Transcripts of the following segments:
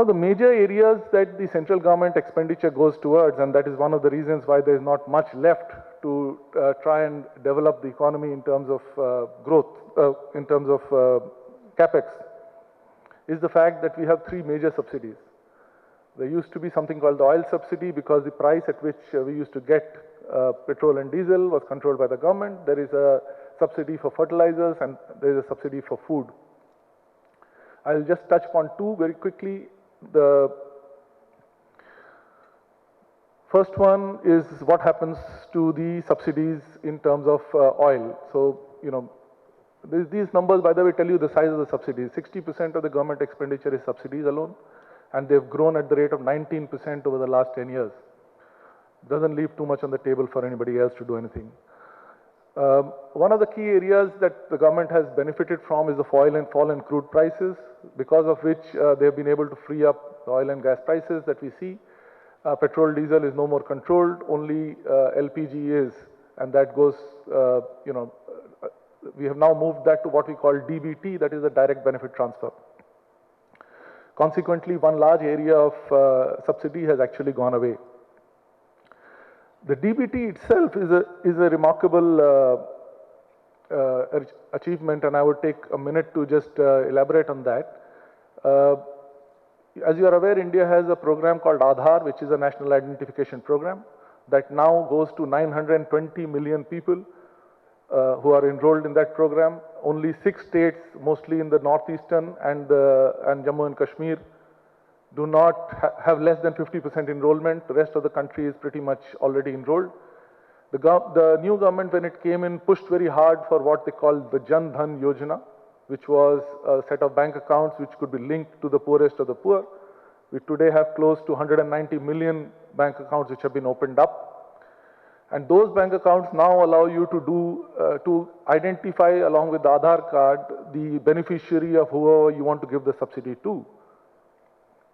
of the major areas that the central government expenditure goes towards, and that is one of the reasons why there is not much left to try and develop the economy in terms of growth, in terms of capex, is the fact that we have three major subsidies. There used to be something called the oil subsidy because the price at which we used to get petrol and diesel was controlled by the government. There is a subsidy for fertilizers and there is a subsidy for food. I'll just touch upon two very quickly. The first one is what happens to the subsidies in terms of oil. So, you know, these numbers, by the way, tell you the size of the subsidies. 60% of the government expenditure is subsidies alone, and they've grown at the rate of 19% over the last 10 years. Doesn't leave too much on the table for anybody else to do anything. One of the key areas that the government has benefited from is the fall in crude prices, because of which they have been able to free up the oil and gas prices that we see. Petrol, diesel is no more controlled, only LPG is, and that goes, we have now moved that to what we call DBT, that is a direct benefit transfer. Consequently, one large area of subsidy has actually gone away. The DBT itself is a remarkable achievement, and I would take a minute to just elaborate on that. As you are aware, India has a program called Aadhaar, which is a national identification program that now goes to 920 million people who are enrolled in that program. Only 6 states, mostly in the northeastern and Jammu and Kashmir, do not have less than 50% enrollment. The rest of the country is pretty much already enrolled. The new government, when it came in, pushed very hard for what they call the Jan Dhan Yojana, which was a set of bank accounts which could be linked to the poorest of the poor. We today have close to 190 million bank accounts which have been opened up. And those bank accounts now allow you to identify, along with the Aadhaar card, the beneficiary of whoever you want to give the subsidy to.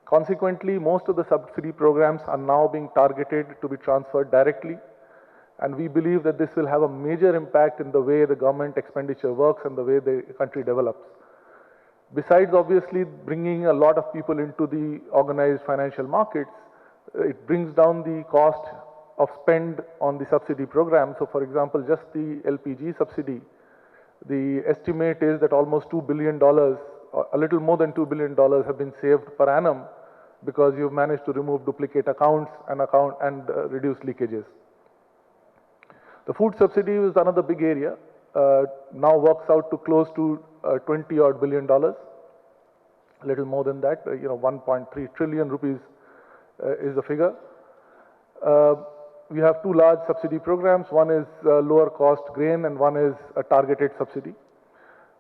Consequently, most of the subsidy programs are now being targeted to be transferred directly, and we believe that this will have a major impact in the way the government expenditure works and the way the country develops. Besides obviously bringing a lot of people into the organized financial markets, it brings down the cost of spend on the subsidy program. So for example, just the LPG subsidy, the estimate is that almost $2 billion, a little more than $2 billion have been saved per annum, because you've managed to remove duplicate accounts and reduce leakages. The food subsidy is another big area. Now works out to close to $20 billion, a little more than that. 1.3 trillion rupees is the figure. We have two large subsidy programs. One is lower cost grain, and one is a targeted subsidy,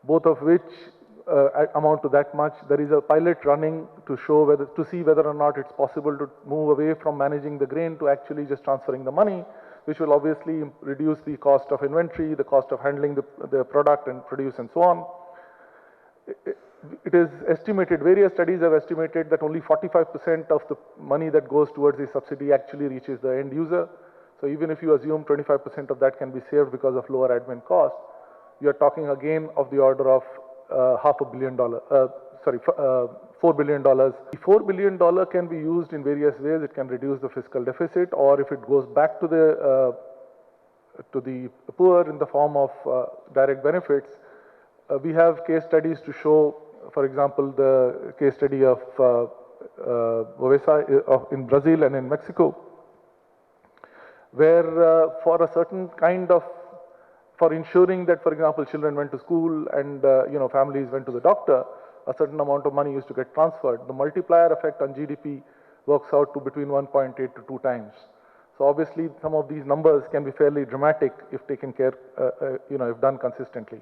both of which amount to that much. There is a pilot running to see whether or not it's possible to move away from managing the grain to actually just transferring the money, which will obviously reduce the cost of inventory, the cost of handling the product and produce and so on. It is estimated, various studies have estimated that only 45% of the money that goes towards the subsidy actually reaches the end user. So even if you assume 25% of that can be saved because of lower admin cost, you are talking again of the order of $4 billion. The $4 billion can be used in various ways. It can reduce the fiscal deficit, or if it goes back to the poor in the form of direct benefits. We have case studies to show, for example, the case study of in Brazil and in Mexico, where for a certain kind of, for ensuring that, for example, children went to school and families went to the doctor, a certain amount of money used to get transferred. The multiplier effect on GDP works out to between 1.8 to 2 times. So obviously, some of these numbers can be fairly dramatic if taken care, if done consistently.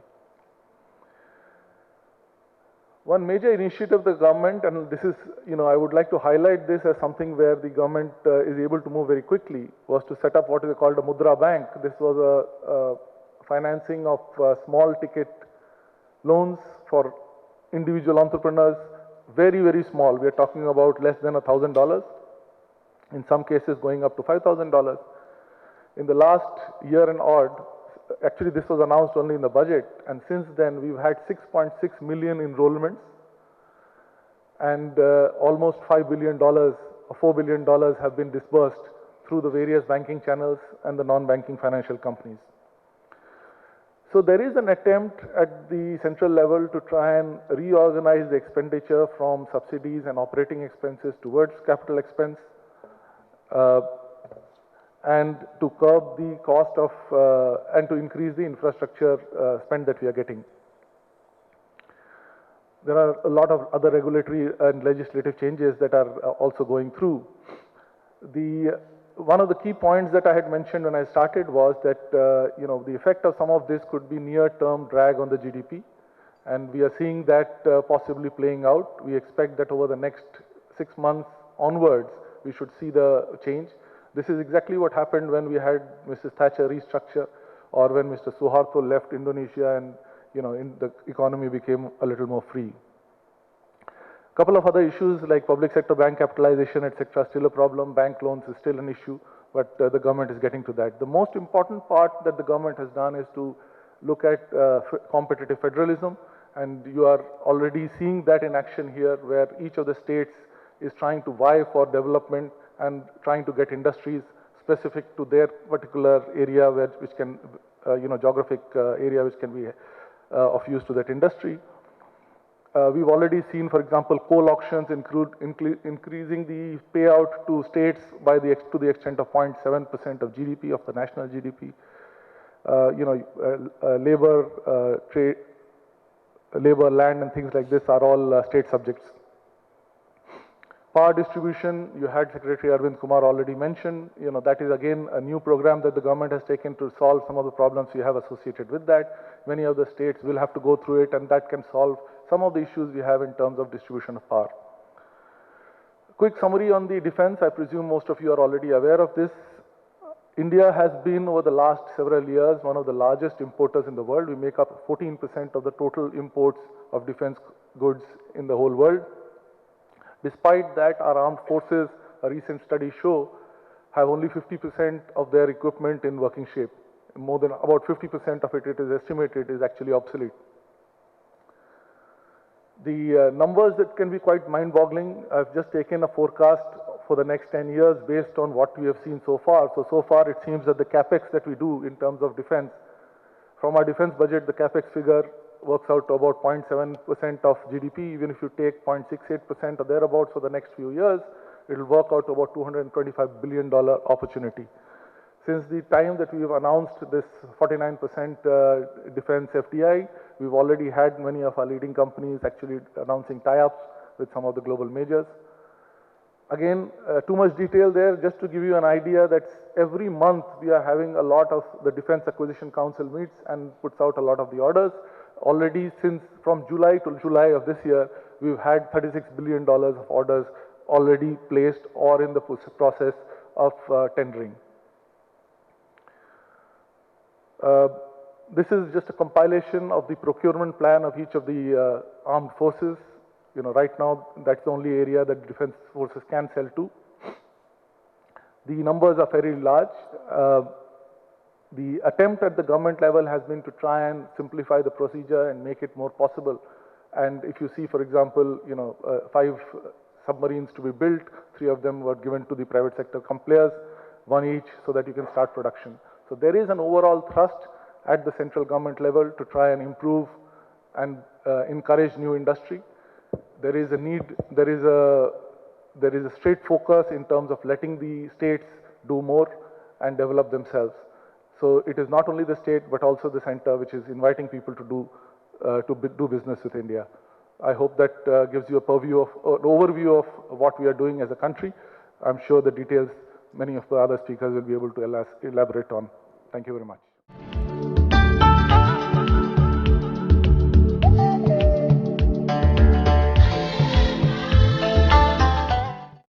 One major initiative of the government, and this is, I would like to highlight this as something where the government is able to move very quickly, was to set up what is called a Mudra Bank. This was a financing of small ticket loans for individual entrepreneurs, very, very small. We are talking about less than $1,000, in some cases going up to $5,000. In the last year and odd, actually this was announced only in the budget, and since then we've had 6.6 million enrollments. and almost $5 billion or $4 billion have been disbursed through the various banking channels and the non-banking financial companies. So there is an attempt at the central level to try and reorganize the expenditure from subsidies and operating expenses towards capital expense, and to curb the cost of and to increase the infrastructure spend that we are getting. There are a lot of other regulatory and legislative changes that are also going through. One of the key points that I had mentioned when I started was that the effect of some of this could be near-term drag on the GDP, and we are seeing that possibly playing out. We expect that over the next 6 months onwards, we should see the change. This is exactly what happened when we had Mrs. Thatcher restructure, or when Mr. Suharto left Indonesia, and the economy became a little more free. Couple of other issues like public sector bank capitalization, etc., still a problem. Bank loans is still an issue, but the government is getting to that. The most important part that the government has done is to look at competitive federalism, and you are already seeing that in action here, where each of the states is trying to vie for development and trying to get industries specific to their particular area, which can, geographic area which can be of use to that industry. We've already seen, for example, coal auctions increasing the payout to states by to the extent of 0.7% of GDP, of the national GDP. Labor, trade, labor, land, and things like this are all state subjects. Power distribution, you had Secretary Arvind Kumar already mentioned. That is again a new program that the government has taken to solve some of the problems we have associated with that. Many of the states will have to go through it, and that can solve some of the issues we have in terms of distribution of power. Quick summary on the defense. I presume most of you are already aware of this. India has been, over the last several years, one of the largest importers in the world. We make up 14% of the total imports of defense goods in the whole world. Despite that, our armed forces, a recent study show, have only 50% of their equipment in working shape. More than about 50% of it is estimated is actually obsolete. The numbers that can be quite mind-boggling. I've just taken a forecast for the next 10 years based on what we have seen so far. So far it seems that the capex that we do in terms of defense, from our defense budget, the capex figure works out to about 0.7% of GDP. Even if you take 0.68% or thereabouts for the next few years, it will work out to about $225 billion opportunity. Since the time that we have announced this 49% defense FDI, we've already had many of our leading companies actually announcing tie-ups with some of the global majors. Again, too much detail there, just to give you an idea that every month we are having a lot of the Defense Acquisition Council meets and puts out a lot of the orders. Already from July to July of this year, we've had $36 billion of orders already placed or in the process of tendering. This is just a compilation of the procurement plan of each of the armed forces. Right now, that's the only area that defense forces can sell to. The numbers are very large. The attempt at the government level has been to try and simplify the procedure and make it more possible. And if you see, for example, 5 submarines to be built, 3 of them were given to the private sector players, 1 each, so that you can start production. So there is an overall thrust at the central government level to try and improve and encourage new industry. There is a need, there is a straight focus in terms of letting the states do more and develop themselves. So it is not only the state but also the center which is inviting people to do business with India. I hope that gives you an overview of what we are doing as a country. I'm sure the details many of the other speakers will be able to elaborate on. Thank you very much.